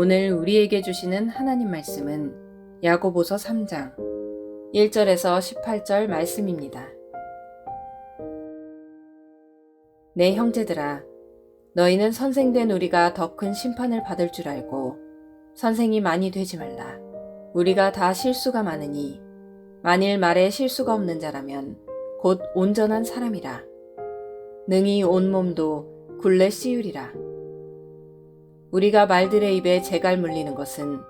오늘 우리에게 주시는 하나님 말씀은 야고보서 3장 1절에서 18절 말씀입니다. 내 형제들아, 너희는 선생된 우리가 더 큰 심판을 받을 줄 알고 선생이 많이 되지 말라. 우리가 다 실수가 많으니 만일 말에 실수가 없는 자라면 곧 온전한 사람이라. 능히 온몸도 굴레 씌우리라. 우리가 말들의 입에 재갈 물리는 것은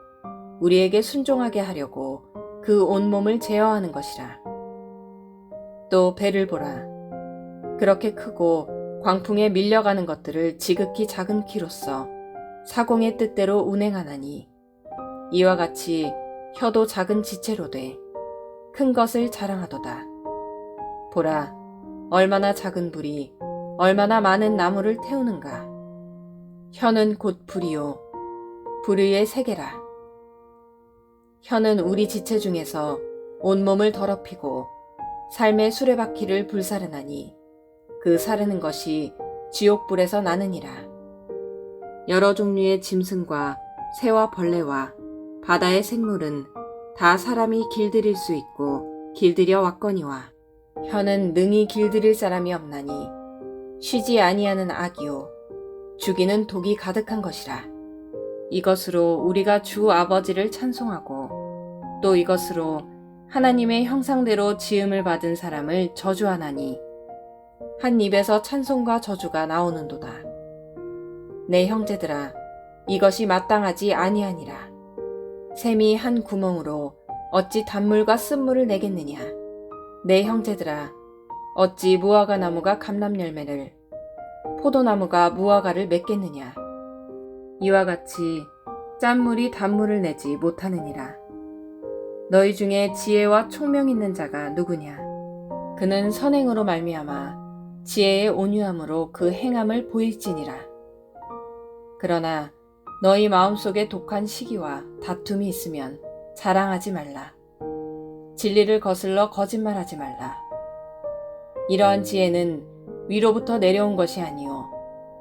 우리에게 순종하게 하려고 그 온몸을 제어하는 것이라. 또 배를 보라. 그렇게 크고 광풍에 밀려가는 것들을 지극히 작은 키로써 사공의 뜻대로 운행하나니 이와 같이 혀도 작은 지체로 돼 큰 것을 자랑하도다. 보라, 얼마나 작은 불이 얼마나 많은 나무를 태우는가. 혀는 곧 불이요, 불 위의 세계라. 혀는 우리 지체 중에서 온몸을 더럽히고 삶의 수레바퀴를 불사르나니 그 사르는 것이 지옥불에서 나느니라. 여러 종류의 짐승과 새와 벌레와 바다의 생물은 다 사람이 길들일 수 있고 길들여 왔거니와 혀는 능히 길들일 사람이 없나니 쉬지 아니하는 악이요 죽이는 독이 가득한 것이라. 이것으로 우리가 주 아버지를 찬송하고 또 이것으로 하나님의 형상대로 지음을 받은 사람을 저주하나니 한 입에서 찬송과 저주가 나오는도다. 내 형제들아, 이것이 마땅하지 아니하니라. 샘이 한 구멍으로 어찌 단물과 쓴물을 내겠느냐. 내 형제들아, 어찌 무화과 나무가 감람 열매를, 포도나무가 무화과를 맺겠느냐. 이와 같이 짠물이 단물을 내지 못하느니라. 너희 중에 지혜와 총명 있는 자가 누구냐. 그는 선행으로 말미암아 지혜의 온유함으로 그 행함을 보일지니라. 그러나 너희 마음속에 독한 시기와 다툼이 있으면 자랑하지 말라. 진리를 거슬러 거짓말하지 말라. 이러한 지혜는 위로부터 내려온 것이 아니요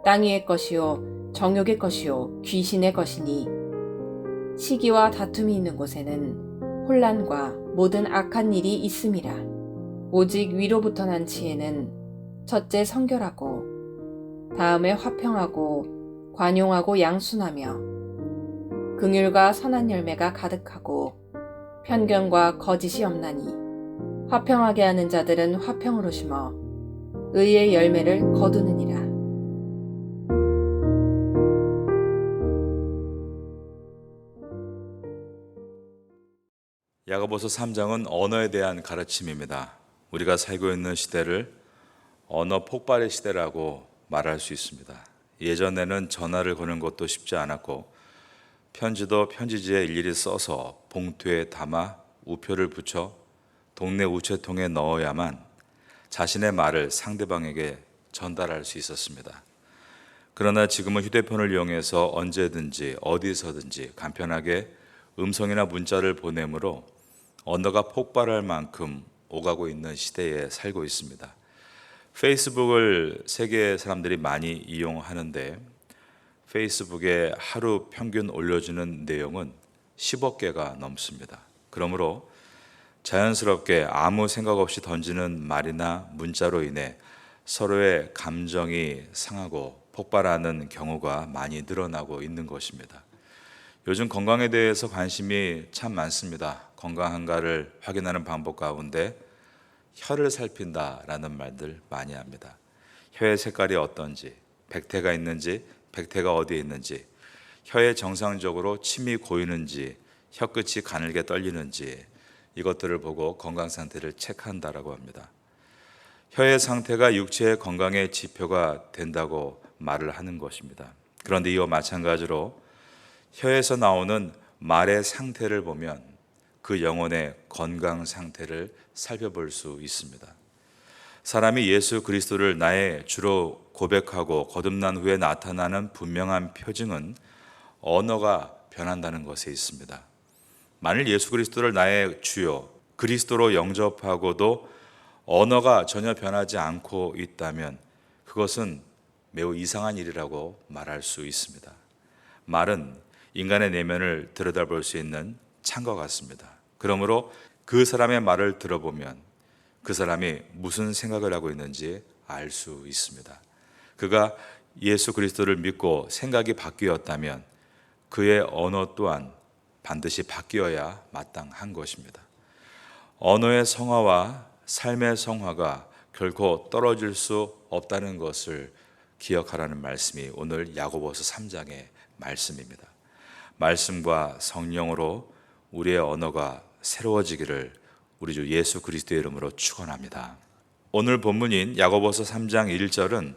땅 위의 것이요 정욕의 것이요 귀신의 것이니 시기와 다툼이 있는 곳에는 혼란과 모든 악한 일이 있음이라. 오직 위로부터 난 지혜는 첫째 성결하고 다음에 화평하고 관용하고 양순하며 긍휼과 선한 열매가 가득하고 편견과 거짓이 없나니 화평하게 하는 자들은 화평으로 심어 의의 열매를 거두느니라. 야고보서 3장은 언어에 대한 가르침입니다. 우리가 살고 있는 시대를 언어 폭발의 시대라고 말할 수 있습니다. 예전에는 전화를 거는 것도 쉽지 않았고 편지도 편지지에 일일이 써서 봉투에 담아 우표를 붙여 동네 우체통에 넣어야만 자신의 말을 상대방에게 전달할 수 있었습니다. 그러나 지금은 휴대폰을 이용해서 언제든지 어디서든지 간편하게 음성이나 문자를 보내므로 언어가 폭발할 만큼 오가고 있는 시대에 살고 있습니다. 페이스북을 세계 사람들이 많이 이용하는데 페이스북에 하루 평균 올려주는 내용은 10억 개가 넘습니다. 그러므로 자연스럽게 아무 생각 없이 던지는 말이나 문자로 인해 서로의 감정이 상하고 폭발하는 경우가 많이 늘어나고 있는 것입니다. 요즘 건강에 대해서 관심이 참 많습니다. 건강한가를 확인하는 방법 가운데 혀를 살핀다라는 말들 많이 합니다. 혀의 색깔이 어떤지, 백태가 있는지, 백태가 어디에 있는지, 혀에 정상적으로 침이 고이는지, 혀끝이 가늘게 떨리는지 이것들을 보고 건강 상태를 체크한다라고 합니다. 혀의 상태가 육체의 건강의 지표가 된다고 말을 하는 것입니다. 그런데 이와 마찬가지로 혀에서 나오는 말의 상태를 보면 그 영혼의 건강 상태를 살펴볼 수 있습니다. 사람이 예수 그리스도를 나의 주로 고백하고 거듭난 후에 나타나는 분명한 표징은 언어가 변한다는 것에 있습니다. 만일 예수 그리스도를 나의 주요 그리스도로 영접하고도 언어가 전혀 변하지 않고 있다면 그것은 매우 이상한 일이라고 말할 수 있습니다. 말은 인간의 내면을 들여다볼 수 있는 창과 같습니다. 그러므로 그 사람의 말을 들어보면 그 사람이 무슨 생각을 하고 있는지 알 수 있습니다. 그가 예수 그리스도를 믿고 생각이 바뀌었다면 그의 언어 또한 반드시 바뀌어야 마땅한 것입니다. 언어의 성화와 삶의 성화가 결코 떨어질 수 없다는 것을 기억하라는 말씀이 오늘 야고보서 3장의 말씀입니다. 말씀과 성령으로 우리의 언어가 새로워지기를 우리 주 예수 그리스도의 이름으로 축원합니다. 오늘 본문인 야고보서 3장 1절은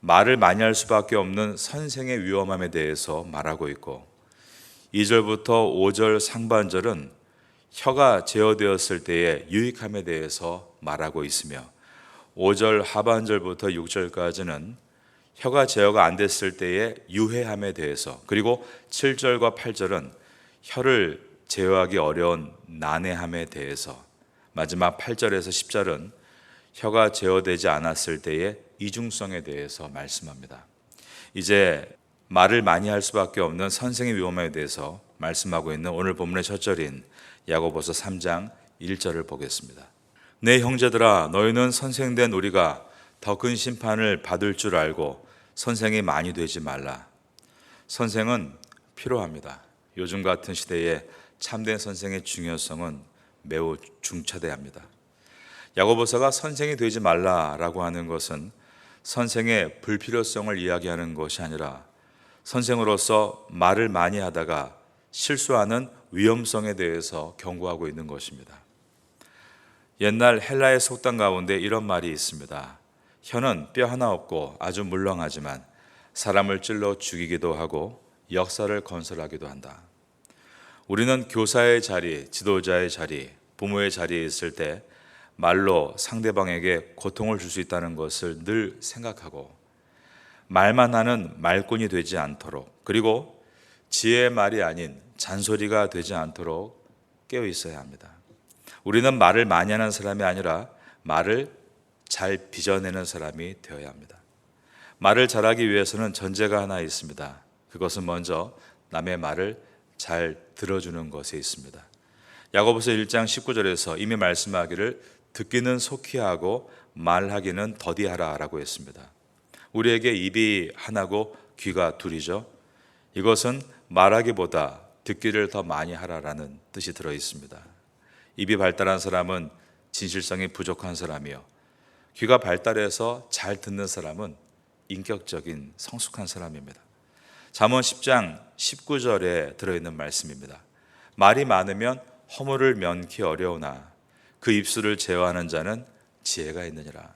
말을 많이 할 수밖에 없는 선생의 위험함에 대해서 말하고 있고 2절부터 5절 상반절은 혀가 제어되었을 때의 유익함에 대해서 말하고 있으며 5절 하반절부터 6절까지는 혀가 제어가 안 됐을 때의 유해함에 대해서, 그리고 7절과 8절은 혀를 제어하기 어려운 난해함에 대해서, 마지막 8절에서 10절은 혀가 제어되지 않았을 때의 이중성에 대해서 말씀합니다. 이제 말을 많이 할 수밖에 없는 선생의 위험에 대해서 말씀하고 있는 오늘 본문의 첫 절인 야고보서 3장 1절을 보겠습니다. 내 형제들아, 너희는 선생된 우리가 더 큰 심판을 받을 줄 알고 선생이 많이 되지 말라. 선생은 필요합니다. 요즘 같은 시대에 참된 선생의 중요성은 매우 중차대합니다. 야고보서가 선생이 되지 말라라고 하는 것은 선생의 불필요성을 이야기하는 것이 아니라 선생으로서 말을 많이 하다가 실수하는 위험성에 대해서 경고하고 있는 것입니다. 옛날 헬라의 속담 가운데 이런 말이 있습니다. 혀는 뼈 하나 없고 아주 물렁하지만 사람을 찔러 죽이기도 하고 역사를 건설하기도 한다. 우리는 교사의 자리, 지도자의 자리, 부모의 자리에 있을 때 말로 상대방에게 고통을 줄 수 있다는 것을 늘 생각하고 말만 하는 말꾼이 되지 않도록, 그리고 지혜의 말이 아닌 잔소리가 되지 않도록 깨어 있어야 합니다. 우리는 말을 많이 하는 사람이 아니라 말을 잘 빚어내는 사람이 되어야 합니다. 말을 잘하기 위해서는 전제가 하나 있습니다. 그것은 먼저 남의 말을 잘 들어주는 것에 있습니다. 야고보서 1장 19절에서 이미 말씀하기를 듣기는 속히 하고 말하기는 더디하라 라고 했습니다. 우리에게 입이 하나고 귀가 둘이죠. 이것은 말하기보다 듣기를 더 많이 하라라는 뜻이 들어 있습니다. 입이 발달한 사람은 진실성이 부족한 사람이요, 귀가 발달해서 잘 듣는 사람은 인격적인 성숙한 사람입니다. 잠언 10장 19절에 들어있는 말씀입니다. 말이 많으면 허물을 면키 어려우나 그 입술을 제어하는 자는 지혜가 있느니라.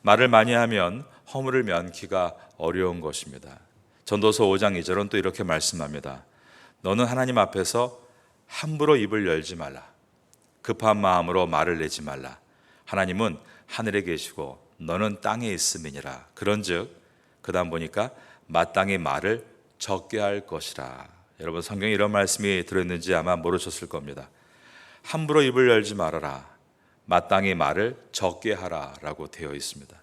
말을 많이 하면 허물을 면키가 어려운 것입니다. 전도서 5장 2절은 또 이렇게 말씀합니다. 너는 하나님 앞에서 함부로 입을 열지 말라. 급한 마음으로 말을 내지 말라. 하나님은 하늘에 계시고 너는 땅에 있음이니라. 그런즉 그 다음 보니까 마땅히 말을 적게 할 것이라. 여러분, 성경에 이런 말씀이 들어있는지 아마 모르셨을 겁니다. 함부로 입을 열지 말아라. 마땅히 말을 적게 하라 라고 되어 있습니다.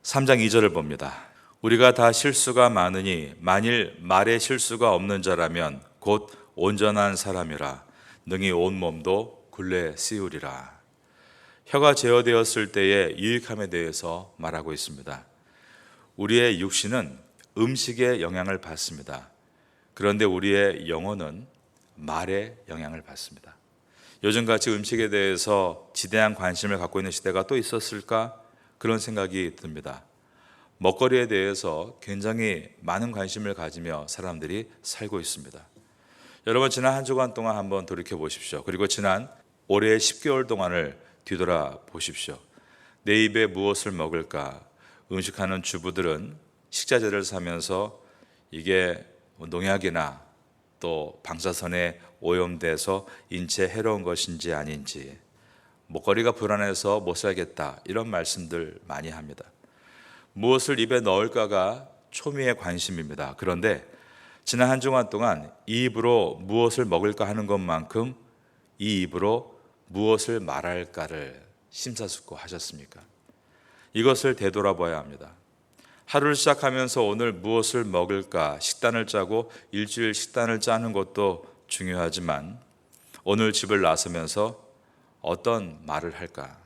3장 2절을 봅니다. 우리가 다 실수가 많으니 만일 말에 실수가 없는 자라면 곧 온전한 사람이라 능히 온 몸도 굴레 씌우리라. 혀가 제어되었을 때의 유익함에 대해서 말하고 있습니다. 우리의 육신은 음식의 영향을 받습니다. 그런데 우리의 영혼은 말의 영향을 받습니다. 요즘같이 음식에 대해서 지대한 관심을 갖고 있는 시대가 또 있었을까? 그런 생각이 듭니다. 먹거리에 대해서 굉장히 많은 관심을 가지며 사람들이 살고 있습니다. 여러분, 지난 한 주간 동안 한번 돌이켜 보십시오. 그리고 지난 올해 10개월 동안을 뒤돌아 보십시오. 내 입에 무엇을 먹을까? 음식하는 주부들은 식자재를 사면서 이게 농약이나 또 방사선에 오염돼서 인체에 해로운 것인지 아닌지, 먹거리가 불안해서 못 살겠다, 이런 말씀들 많이 합니다. 무엇을 입에 넣을까가 초미의 관심입니다. 그런데 지난 한 주간 동안 이 입으로 무엇을 먹을까 하는 것만큼 이 입으로 무엇을 말할까를 심사숙고하셨습니까? 이것을 되돌아봐야 합니다. 하루를 시작하면서 오늘 무엇을 먹을까 식단을 짜고 일주일 식단을 짜는 것도 중요하지만 오늘 집을 나서면서 어떤 말을 할까?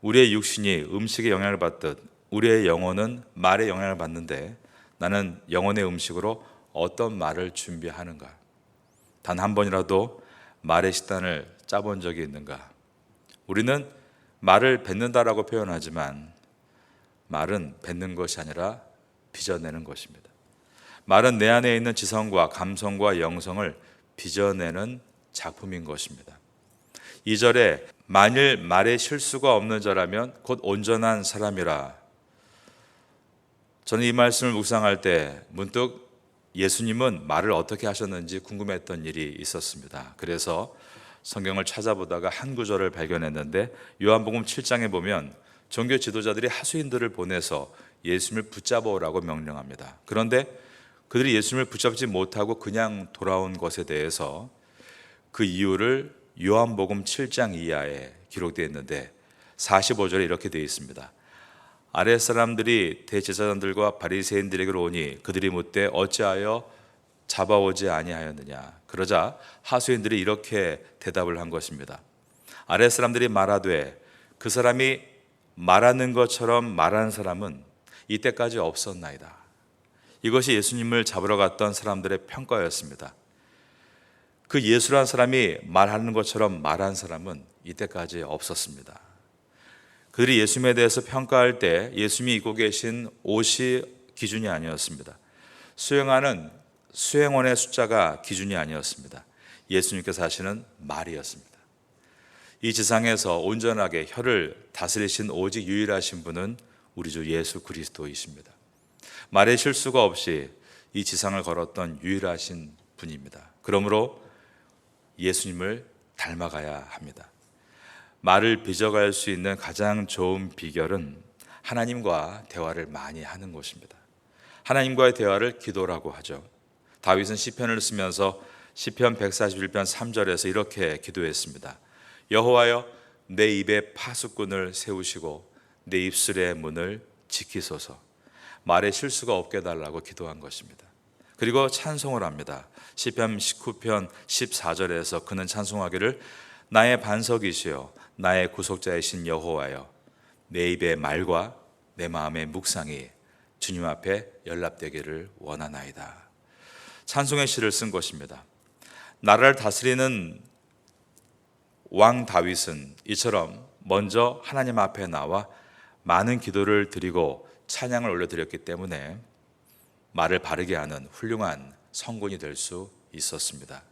우리의 육신이 음식에 영향을 받듯 우리의 영혼은 말에 영향을 받는데 나는 영혼의 음식으로 어떤 말을 준비하는가? 단 한 번이라도 말의 식단을 짜본 적이 있는가? 우리는 말을 뱉는다라고 표현하지만 말은 뱉는 것이 아니라 빚어내는 것입니다. 말은 내 안에 있는 지성과 감성과 영성을 빚어내는 작품인 것입니다. 2절에 만일 말에 실수가 없는 자라면 곧 온전한 사람이라. 저는 이 말씀을 묵상할 때 문득 예수님은 말을 어떻게 하셨는지 궁금했던 일이 있었습니다. 그래서 성경을 찾아보다가 한 구절을 발견했는데 요한복음 7장에 보면 종교 지도자들이 하수인들을 보내서 예수님을 붙잡아오라고 명령합니다. 그런데 그들이 예수님을 붙잡지 못하고 그냥 돌아온 것에 대해서 그 이유를 요한복음 7장 이하에 기록되어 있는데 45절에 이렇게 되어 있습니다. 아랫사람들이 대제사장들과 바리새인들에게로 오니 그들이 묻되 어찌하여 잡아오지 아니하였느냐. 그러자 하수인들이 이렇게 대답을 한 것입니다. 아랫사람들이 말하되 그 사람이 말하는 것처럼 말하는 사람은 이때까지 없었나이다. 이것이 예수님을 잡으러 갔던 사람들의 평가였습니다. 그 예수란 사람이 말하는 것처럼 말한 사람은 이때까지 없었습니다. 그들이 예수님에 대해서 평가할 때 예수님이 입고 계신 옷이 기준이 아니었습니다. 수행하는 수행원의 숫자가 기준이 아니었습니다. 예수님께서 하시는 말이었습니다. 이 지상에서 온전하게 혀를 다스리신 오직 유일하신 분은 우리 주 예수 그리스도이십니다. 말에 실수가 없이 이 지상을 걸었던 유일하신 분입니다. 그러므로 예수님을 닮아가야 합니다. 말을 빚어갈 수 있는 가장 좋은 비결은 하나님과 대화를 많이 하는 것입니다. 하나님과의 대화를 기도라고 하죠. 다윗은 시편을 쓰면서 시편 141편 3절에서 이렇게 기도했습니다. 여호와여 내 입에 파수꾼을 세우시고 내 입술의 문을 지키소서. 말에 실수가 없게 해달라고 기도한 것입니다. 그리고 찬송을 합니다. 시편 19편 14절에서 그는 찬송하기를 나의 반석이시여 나의 구속자이신 여호와여 내 입의 말과 내 마음의 묵상이 주님 앞에 연락되기를 원하나이다. 찬송의 시를 쓴 것입니다. 나라를 다스리는 왕 다윗은 이처럼 먼저 하나님 앞에 나와 많은 기도를 드리고 찬양을 올려드렸기 때문에 말을 바르게 하는 훌륭한 성군이 될 수 있었습니다.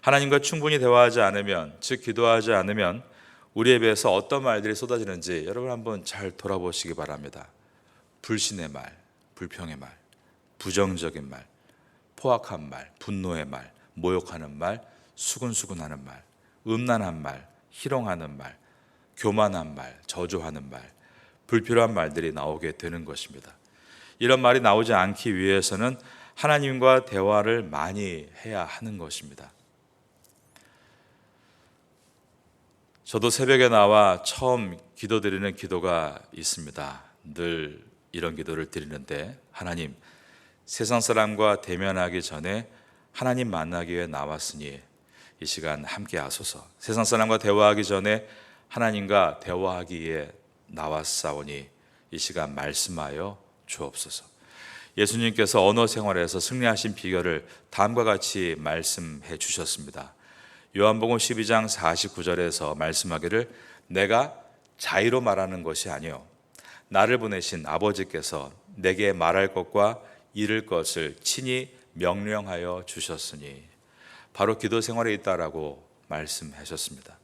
하나님과 충분히 대화하지 않으면, 즉 기도하지 않으면 우리에 비해서 어떤 말들이 쏟아지는지 여러분 한번 잘 돌아보시기 바랍니다. 불신의 말, 불평의 말, 부정적인 말, 포악한 말, 분노의 말, 모욕하는 말, 수근수근하는 말, 음란한 말, 희롱하는 말, 교만한 말, 저주하는 말, 불필요한 말들이 나오게 되는 것입니다. 이런 말이 나오지 않기 위해서는 하나님과 대화를 많이 해야 하는 것입니다. 저도 새벽에 나와 처음 기도드리는 기도가 있습니다. 늘 이런 기도를 드리는데 하나님, 세상 사람과 대면하기 전에 하나님 만나기 위해 나왔으니 이 시간 함께 하소서. 세상 사람과 대화하기 전에 하나님과 대화하기 위해 나왔사오니 이 시간 말씀하여 주옵소서. 예수님께서 언어 생활에서 승리하신 비결을 다음과 같이 말씀해 주셨습니다. 요한복음 12장 49절에서 말씀하기를 내가 자의로 말하는 것이 아니요 나를 보내신 아버지께서 내게 말할 것과 이를 것을 친히 명령하여 주셨으니 바로 기도 생활에 있다라고 말씀하셨습니다.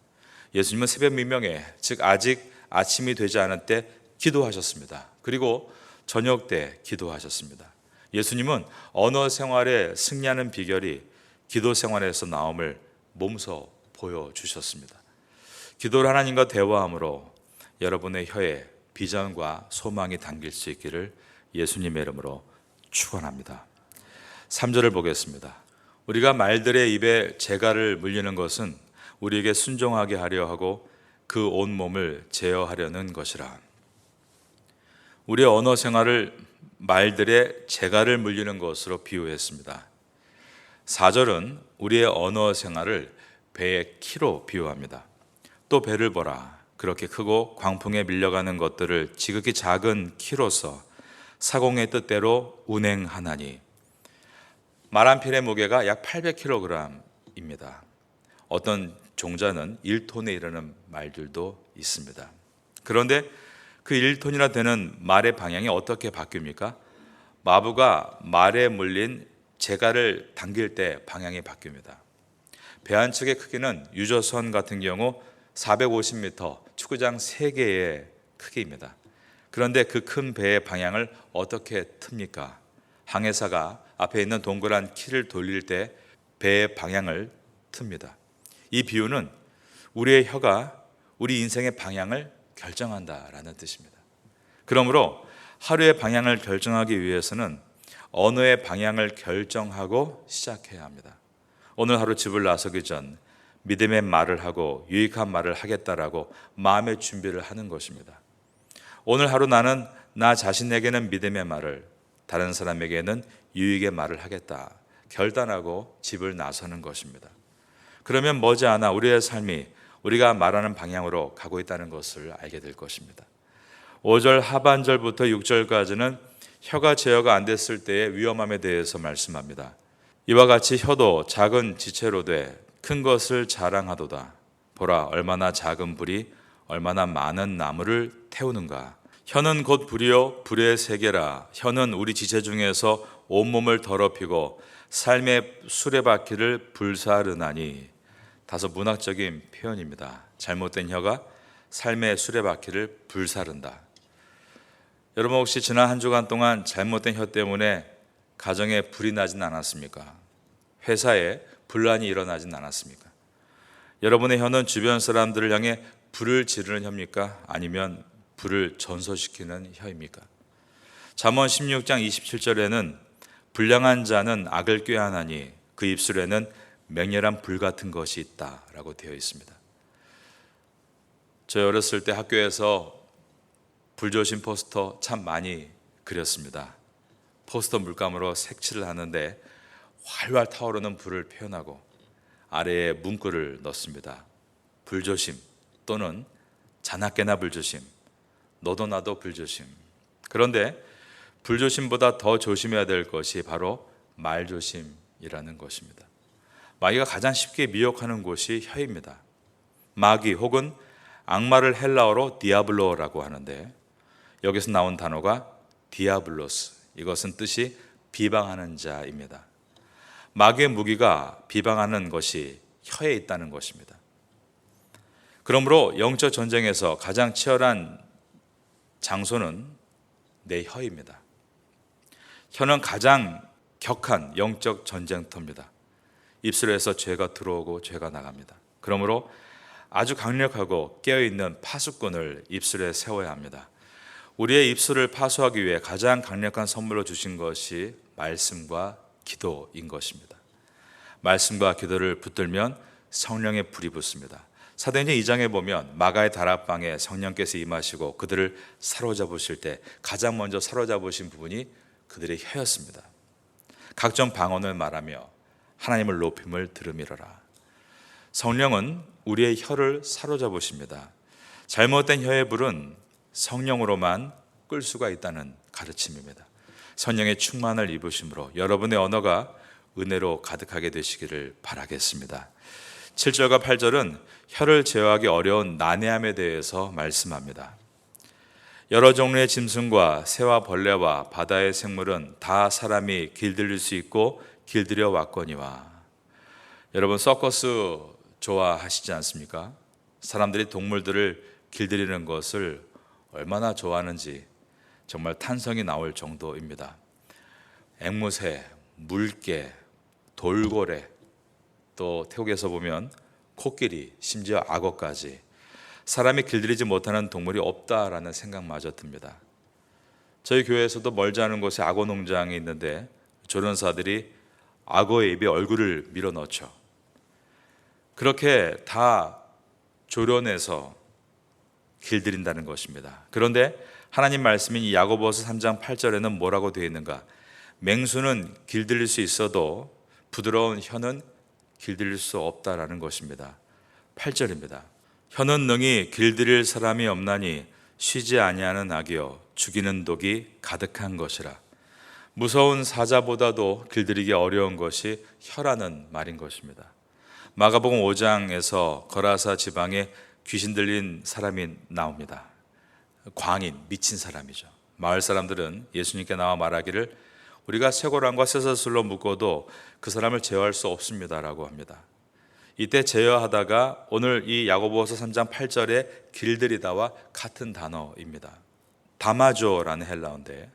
예수님은 새벽 미명에 즉 아직 아침이 되지 않을 때 기도하셨습니다. 그리고 저녁 때 기도하셨습니다. 예수님은 언어 생활에 승리하는 비결이 기도 생활에서 나옴을 몸소 보여주셨습니다. 기도를 하나님과 대화함으로 여러분의 혀에 비전과 소망이 담길 수 있기를 예수님의 이름으로 축원합니다. 3절을 보겠습니다. 우리가 말들의 입에 재갈을 물리는 것은 우리에게 순종하게 하려 하고 그 온몸을 제어하려는 것이라. 우리의 언어 생활을 말들의 재갈을 물리는 것으로 비유했습니다. 4절은 우리의 언어 생활을 배의 키로 비유합니다. 또 배를 보라. 그렇게 크고 광풍에 밀려가는 것들을 지극히 작은 키로서 사공의 뜻대로 운행하나니. 말 한 필의 무게가 약 800kg입니다. 어떤 종자는 1톤에 이르는 말들도 있습니다. 그런데 그 1톤이나 되는 말의 방향이 어떻게 바뀝니까? 마부가 말에 물린 재갈을 당길 때 방향이 바뀝니다. 배 한 척의 크기는 유조선 같은 경우 450m, 축구장 3개의 크기입니다. 그런데 그 큰 배의 방향을 어떻게 틉니까? 항해사가 앞에 있는 동그란 키를 돌릴 때 배의 방향을 틉니다. 이 비유는 우리의 혀가 우리 인생의 방향을 결정한다라는 뜻입니다. 그러므로 하루의 방향을 결정하기 위해서는 언어의 방향을 결정하고 시작해야 합니다. 오늘 하루 집을 나서기 전 믿음의 말을 하고 유익한 말을 하겠다라고 마음의 준비를 하는 것입니다. 오늘 하루 나는 나 자신에게는 믿음의 말을, 다른 사람에게는 유익의 말을 하겠다 결단하고 집을 나서는 것입니다. 그러면 머지않아 우리의 삶이 우리가 말하는 방향으로 가고 있다는 것을 알게 될 것입니다. 5절 하반절부터 6절까지는 혀가 제어가 안 됐을 때의 위험함에 대해서 말씀합니다. 이와 같이 혀도 작은 지체로 돼 큰 것을 자랑하도다. 보라, 얼마나 작은 불이 얼마나 많은 나무를 태우는가. 혀는 곧 불이요 불의 세계라. 혀는 우리 지체 중에서 온몸을 더럽히고 삶의 수레바퀴를 불사르나니. 다소 문학적인 표현입니다. 잘못된 혀가 삶의 수레바퀴를 불사른다. 여러분 혹시 지난 한 주간 동안 잘못된 혀 때문에 가정에 불이 나진 않았습니까? 회사에 분란이 일어나진 않았습니까? 여러분의 혀는 주변 사람들을 향해 불을 지르는 혀입니까? 아니면 불을 전소시키는 혀입니까? 잠언 16장 27절에는 불량한 자는 악을 꾀하나니 그 입술에는 맹렬한 불 같은 것이 있다라고 되어 있습니다. 저희 어렸을 때 학교에서 불조심 포스터 참 많이 그렸습니다. 포스터 물감으로 색칠을 하는데 활활 타오르는 불을 표현하고 아래에 문구를 넣습니다. 불조심 또는 자나깨나 불조심, 너도 나도 불조심. 그런데 불조심보다 더 조심해야 될 것이 바로 말조심이라는 것입니다. 마귀가 가장 쉽게 미혹하는 곳이 혀입니다. 마귀 혹은 악마를 헬라어로 디아블로라고 하는데 여기서 나온 단어가 디아블로스, 이것은 뜻이 비방하는 자입니다. 마귀의 무기가 비방하는 것이 혀에 있다는 것입니다. 그러므로 영적 전쟁에서 가장 치열한 장소는 내 혀입니다. 혀는 가장 격한 영적 전쟁터입니다. 입술에서 죄가 들어오고 죄가 나갑니다. 그러므로 아주 강력하고 깨어있는 파수꾼을 입술에 세워야 합니다. 우리의 입술을 파수하기 위해 가장 강력한 선물로 주신 것이 말씀과 기도인 것입니다. 말씀과 기도를 붙들면 성령의 불이 붙습니다. 사도행전 2장에 보면 마가의 다락방에 성령께서 임하시고 그들을 사로잡으실 때 가장 먼저 사로잡으신 부분이 그들의 혀였습니다. 각종 방언을 말하며 하나님을 높임을 들음이로라. 성령은 우리의 혀를 사로잡으십니다. 잘못된 혀의 불은 성령으로만 끌 수가 있다는 가르침입니다. 성령의 충만을 입으심으로 여러분의 언어가 은혜로 가득하게 되시기를 바라겠습니다. 7절과 8절은 혀를 제어하기 어려운 난해함에 대해서 말씀합니다. 여러 종류의 짐승과 새와 벌레와 바다의 생물은 다 사람이 길들일 수 있고 길들여 왔거니와. 여러분 서커스 좋아하시지 않습니까? 사람들이 동물들을 길들이는 것을 얼마나 좋아하는지 정말 탄성이 나올 정도입니다. 앵무새, 물개, 돌고래, 또 태국에서 보면 코끼리, 심지어 악어까지 사람이 길들이지 못하는 동물이 없다라는 생각마저 듭니다. 저희 교회에서도 멀지 않은 곳에 악어 농장이 있는데 조련사들이 악어의 입에 얼굴을 밀어넣죠. 그렇게 다 조련해서 길들인다는 것입니다. 그런데 하나님 말씀인 이 야고보서 3장 8절에는 뭐라고 되어 있는가? 맹수는 길들일 수 있어도 부드러운 혀는 길들일 수 없다라는 것입니다. 8절입니다. 혀는 능히 길들일 사람이 없나니 쉬지 아니하는 악이요 죽이는 독이 가득한 것이라. 무서운 사자보다도 길들이기 어려운 것이 혀라는 말인 것입니다. 마가복음 5장에서 거라사 지방에 귀신 들린 사람이 나옵니다. 광인, 미친 사람이죠. 마을 사람들은 예수님께 나와 말하기를 우리가 쇠고랑과 쇠사슬로 묶어도 그 사람을 제어할 수 없습니다라고 합니다. 이때 제어하다가 오늘 이 야고보서 3장 8절에 길들이다와 같은 단어입니다. 다마조라는 헬라어인데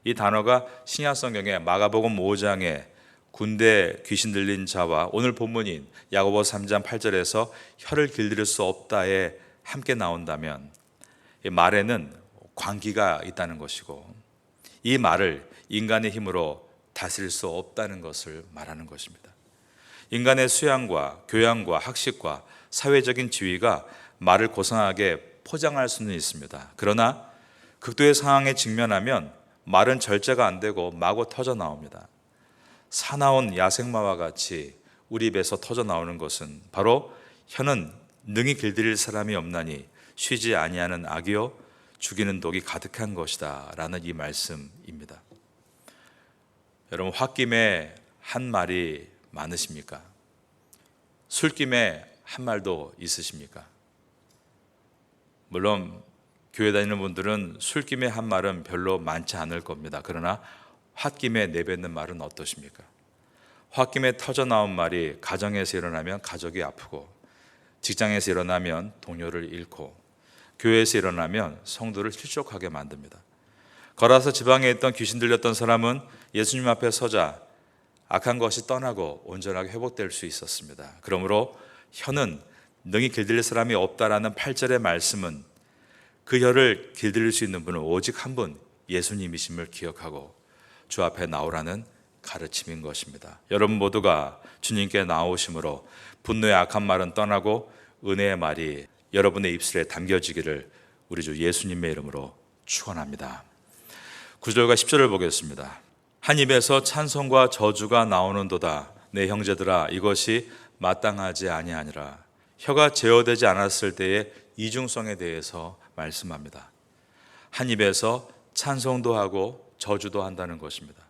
이 단어가 신약 성경의 마가복음 5장에 군대 귀신 들린 자와 오늘 본문인 야고보서 3장 8절에서 혀를 길들일 수 없다에 함께 나온다면 이 말에는 광기가 있다는 것이고 이 말을 인간의 힘으로 다스릴 수 없다는 것을 말하는 것입니다. 인간의 수양과 교양과 학식과 사회적인 지위가 말을 고상하게 포장할 수는 있습니다. 그러나 극도의 상황에 직면하면 말은 절제가 안 되고 마구 터져 나옵니다. 사나운 야생마와 같이 우리 입에서 터져 나오는 것은 바로 혀는 능히 길들일 사람이 없나니 쉬지 아니하는 악이요 죽이는 독이 가득한 것이다 라는 이 말씀입니다. 여러분, 홧김에 한 말이 많으십니까? 술김에 한 말도 있으십니까? 물론 교회 다니는 분들은 술김에 한 말은 별로 많지 않을 겁니다. 그러나 홧김에 내뱉는 말은 어떠십니까? 홧김에 터져 나온 말이 가정에서 일어나면 가족이 아프고, 직장에서 일어나면 동료를 잃고, 교회에서 일어나면 성도를 실족하게 만듭니다. 거라사 지방에 있던 귀신 들렸던 사람은 예수님 앞에 서자 악한 것이 떠나고 온전하게 회복될 수 있었습니다. 그러므로 혀는 능히 길들일 사람이 없다라는 8절의 말씀은 그 혀를 길들일 수 있는 분은 오직 한 분, 예수님이심을 기억하고 주 앞에 나오라는 가르침인 것입니다. 여러분 모두가 주님께 나오심으로 분노의 악한 말은 떠나고 은혜의 말이 여러분의 입술에 담겨지기를 우리 주 예수님의 이름으로 축원합니다. 9절과 10절을 보겠습니다. 한 입에서 찬송과 저주가 나오는도다. 내 형제들아, 이것이 마땅하지 아니하니라. 혀가 제어되지 않았을 때의 이중성에 대해서 말씀합니다. 한 입에서 찬송도 하고 저주도 한다는 것입니다.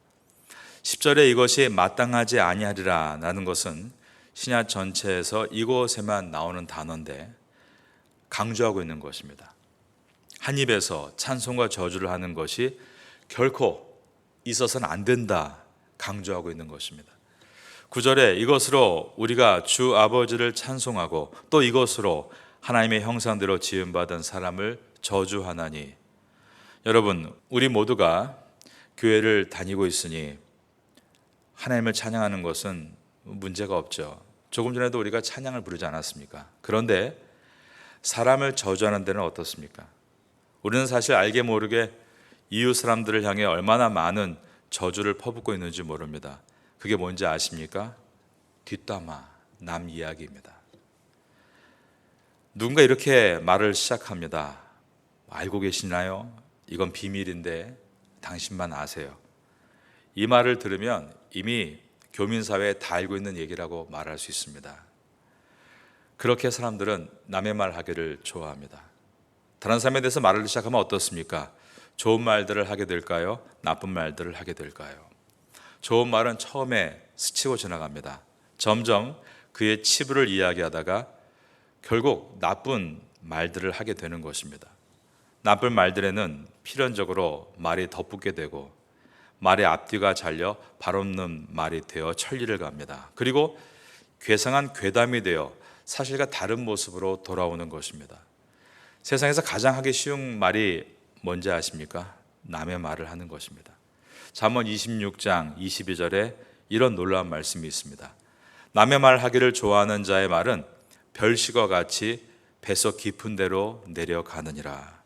10절에 이것이 마땅하지 아니하리라 라는 것은 신약 전체에서 이곳에만 나오는 단어인데 강조하고 있는 것입니다. 한 입에서 찬송과 저주를 하는 것이 결코 있어서는 안 된다 강조하고 있는 것입니다. 9절에 이것으로 우리가 주 아버지를 찬송하고 또 이것으로 하나님의 형상대로 지음받은 사람을 저주하나니. 여러분, 우리 모두가 교회를 다니고 있으니 하나님을 찬양하는 것은 문제가 없죠. 조금 전에도 우리가 찬양을 부르지 않았습니까? 그런데 사람을 저주하는 데는 어떻습니까? 우리는 사실 알게 모르게 이웃 사람들을 향해 얼마나 많은 저주를 퍼붓고 있는지 모릅니다. 그게 뭔지 아십니까? 뒷담화, 남 이야기입니다. 누군가 이렇게 말을 시작합니다. 알고 계시나요? 이건 비밀인데 당신만 아세요. 이 말을 들으면 이미 교민사회에 다 알고 있는 얘기라고 말할 수 있습니다. 그렇게 사람들은 남의 말 하기를 좋아합니다. 다른 사람에 대해서 말을 시작하면 어떻습니까? 좋은 말들을 하게 될까요? 나쁜 말들을 하게 될까요? 좋은 말은 처음에 스치고 지나갑니다. 점점 그의 치부를 이야기하다가 결국 나쁜 말들을 하게 되는 것입니다. 나쁜 말들에는 필연적으로 말이 덧붙게 되고 말의 앞뒤가 잘려 발없는 말이 되어 천리를 갑니다. 그리고 괴상한 괴담이 되어 사실과 다른 모습으로 돌아오는 것입니다. 세상에서 가장 하기 쉬운 말이 뭔지 아십니까? 남의 말을 하는 것입니다. 잠언 26장 22절에 이런 놀라운 말씀이 있습니다. 남의 말 하기를 좋아하는 자의 말은 별식과 같이 뱃속 깊은 데로 내려가느니라.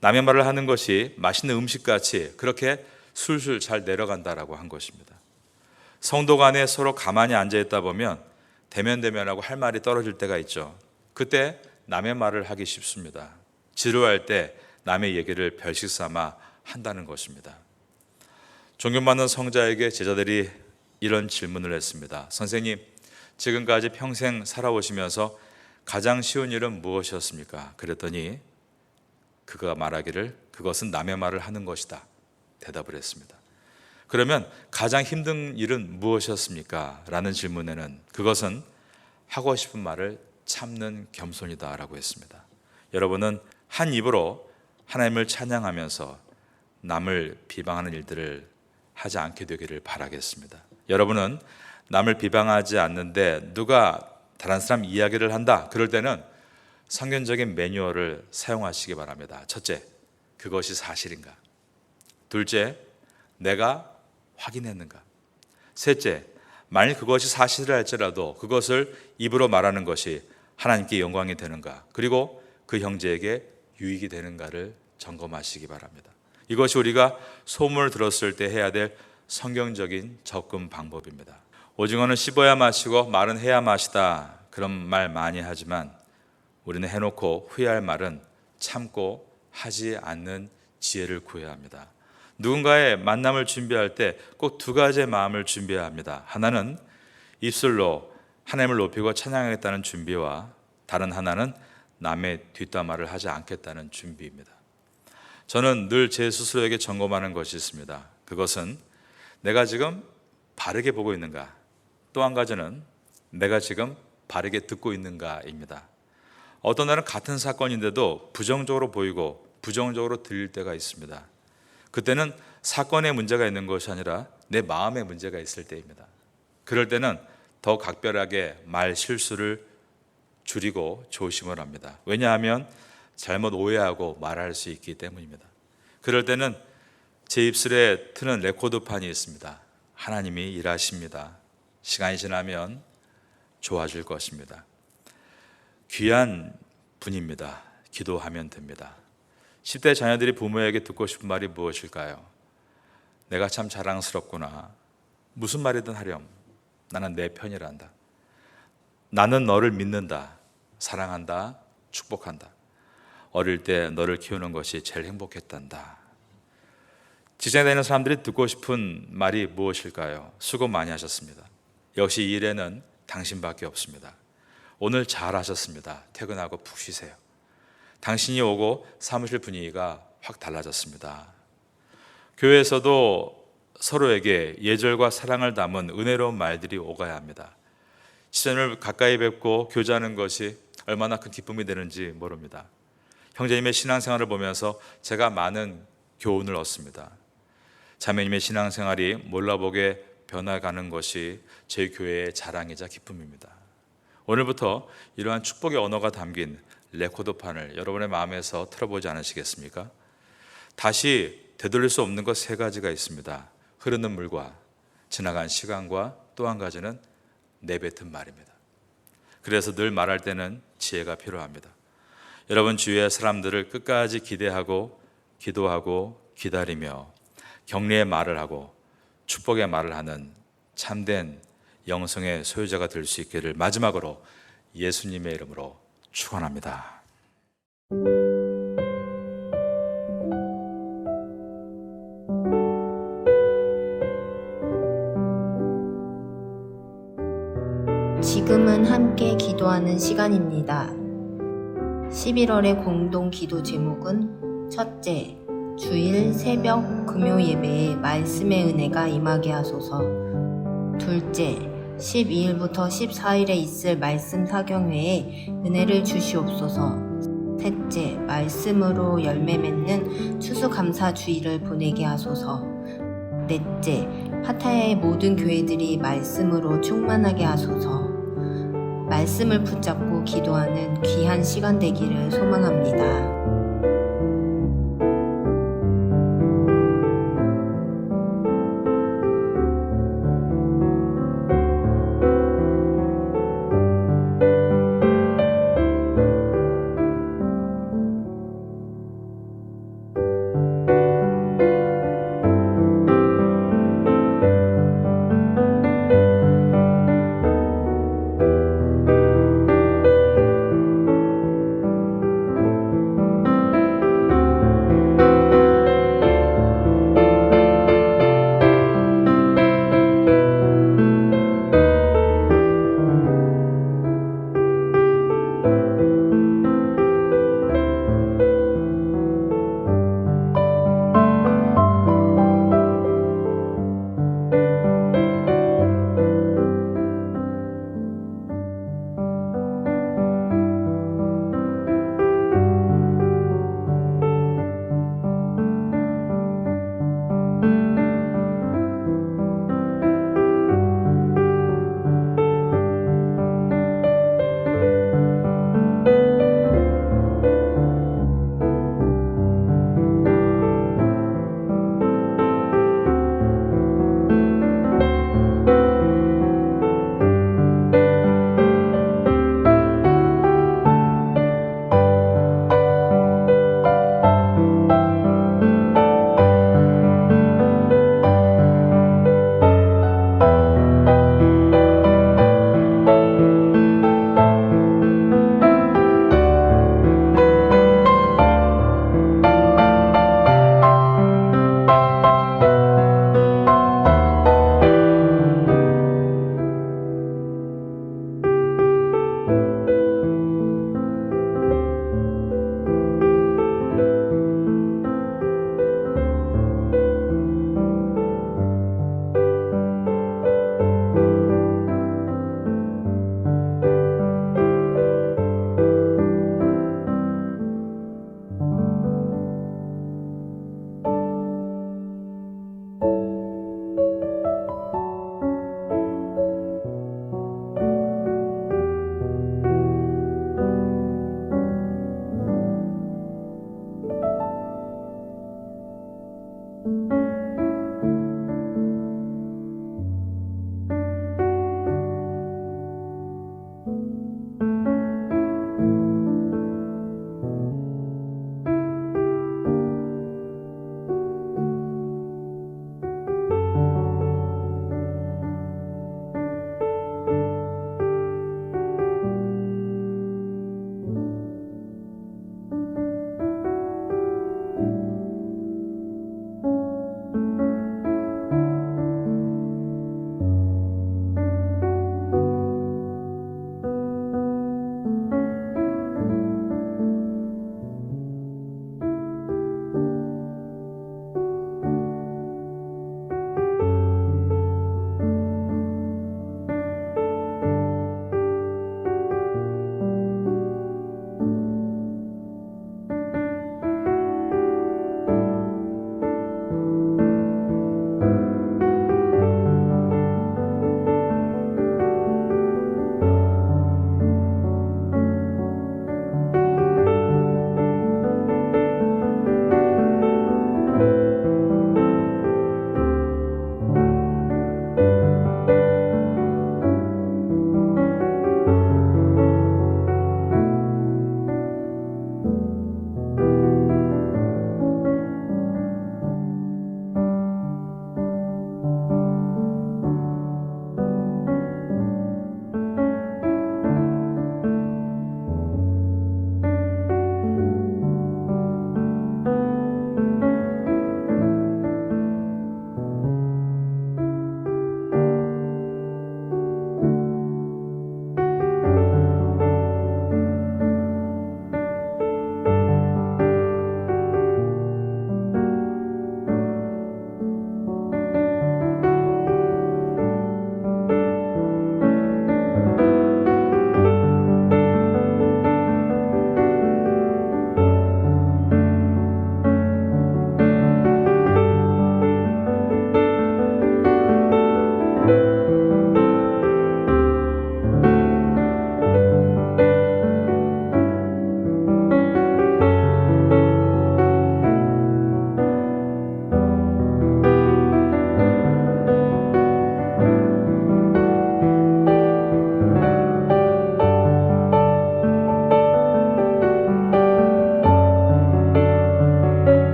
남의 말을 하는 것이 맛있는 음식같이 그렇게 술술 잘 내려간다라고 한 것입니다. 성도 간에 서로 가만히 앉아있다 보면 대면대면하고 할 말이 떨어질 때가 있죠. 그때 남의 말을 하기 쉽습니다. 지루할 때 남의 얘기를 별식 삼아 한다는 것입니다. 존경받는 성자에게 제자들이 이런 질문을 했습니다. 선생님, 지금까지 평생 살아오시면서 가장 쉬운 일은 무엇이었습니까? 그랬더니 그가 말하기를 그것은 남의 말을 하는 것이다 대답을 했습니다. 그러면 가장 힘든 일은 무엇이었습니까? 라는 질문에는 그것은 하고 싶은 말을 참는 겸손이다 라고 했습니다. 여러분은 한 입으로 하나님을 찬양하면서 남을 비방하는 일들을 하지 않게 되기를 바라겠습니다. 여러분은 남을 비방하지 않는데 누가 다른 사람 이야기를 한다 그럴 때는 성경적인 매뉴얼을 사용하시기 바랍니다. 첫째, 그것이 사실인가? 둘째, 내가 확인했는가? 셋째, 만일 그것이 사실이라 할지라도 그것을 입으로 말하는 것이 하나님께 영광이 되는가? 그리고 그 형제에게 유익이 되는가를 점검하시기 바랍니다. 이것이 우리가 소문을 들었을 때 해야 될 성경적인 접근 방법입니다. 오징어는 씹어야 마시고 말은 해야 마시다 그런 말 많이 하지만 우리는 해놓고 후회할 말은 참고 하지 않는 지혜를 구해야 합니다. 누군가의 만남을 준비할 때 꼭 두 가지의 마음을 준비해야 합니다. 하나는 입술로 하나님을 높이고 찬양하겠다는 준비와 다른 하나는 남의 뒷담화를 하지 않겠다는 준비입니다. 저는 늘 제 스스로에게 점검하는 것이 있습니다. 그것은 내가 지금 바르게 보고 있는가? 또 한 가지는 내가 지금 바르게 듣고 있는가입니다. 어떤 날은 같은 사건인데도 부정적으로 보이고 부정적으로 들릴 때가 있습니다. 그때는 사건에 문제가 있는 것이 아니라 내 마음에 문제가 있을 때입니다. 그럴 때는 더 각별하게 말 실수를 줄이고 조심을 합니다. 왜냐하면 잘못 오해하고 말할 수 있기 때문입니다. 그럴 때는 제 입술에 트는 레코드판이 있습니다. 하나님이 일하십니다. 시간이 지나면 좋아질 것입니다. 귀한 분입니다. 기도하면 됩니다. 10대 자녀들이 부모에게 듣고 싶은 말이 무엇일까요? 내가 참 자랑스럽구나. 무슨 말이든 하렴. 나는 내 편이란다. 나는 너를 믿는다. 사랑한다. 축복한다. 어릴 때 너를 키우는 것이 제일 행복했단다. 직장에 다니는 사람들이 듣고 싶은 말이 무엇일까요? 수고 많이 하셨습니다. 역시 이 일에는 당신밖에 없습니다. 오늘 잘하셨습니다. 퇴근하고 푹 쉬세요. 당신이 오고 사무실 분위기가 확 달라졌습니다. 교회에서도 서로에게 예절과 사랑을 담은 은혜로운 말들이 오가야 합니다. 시선을 가까이 뵙고 교제하는 것이 얼마나 큰 기쁨이 되는지 모릅니다. 형제님의 신앙생활을 보면서 제가 많은 교훈을 얻습니다. 자매님의 신앙생활이 몰라보게 변화가는 것이 제 교회의 자랑이자 기쁨입니다. 오늘부터 이러한 축복의 언어가 담긴 레코드판을 여러분의 마음에서 틀어보지 않으시겠습니까? 다시 되돌릴 수 없는 것 세 가지가 있습니다. 흐르는 물과 지나간 시간과 또 한 가지는 내뱉은 말입니다. 그래서 늘 말할 때는 지혜가 필요합니다. 여러분 주위의 사람들을 끝까지 기대하고 기도하고 기다리며 격려의 말을 하고 축복의 말을 하는 참된 영성의 소유자가 될 수 있기를 마지막으로 예수님의 이름으로 축원합니다. 지금은 함께 기도하는 시간입니다. 11월의 공동 기도 제목은 첫째, 주일 새벽 금요 예배에 말씀의 은혜가 임하게 하소서. 둘째, 12일부터 14일에 있을 말씀 사경회에 은혜를 주시옵소서. 셋째, 말씀으로 열매 맺는 추수감사 주일을 보내게 하소서. 넷째, 파타야의 모든 교회들이 말씀으로 충만하게 하소서. 말씀을 붙잡고 기도하는 귀한 시간 되기를 소망합니다.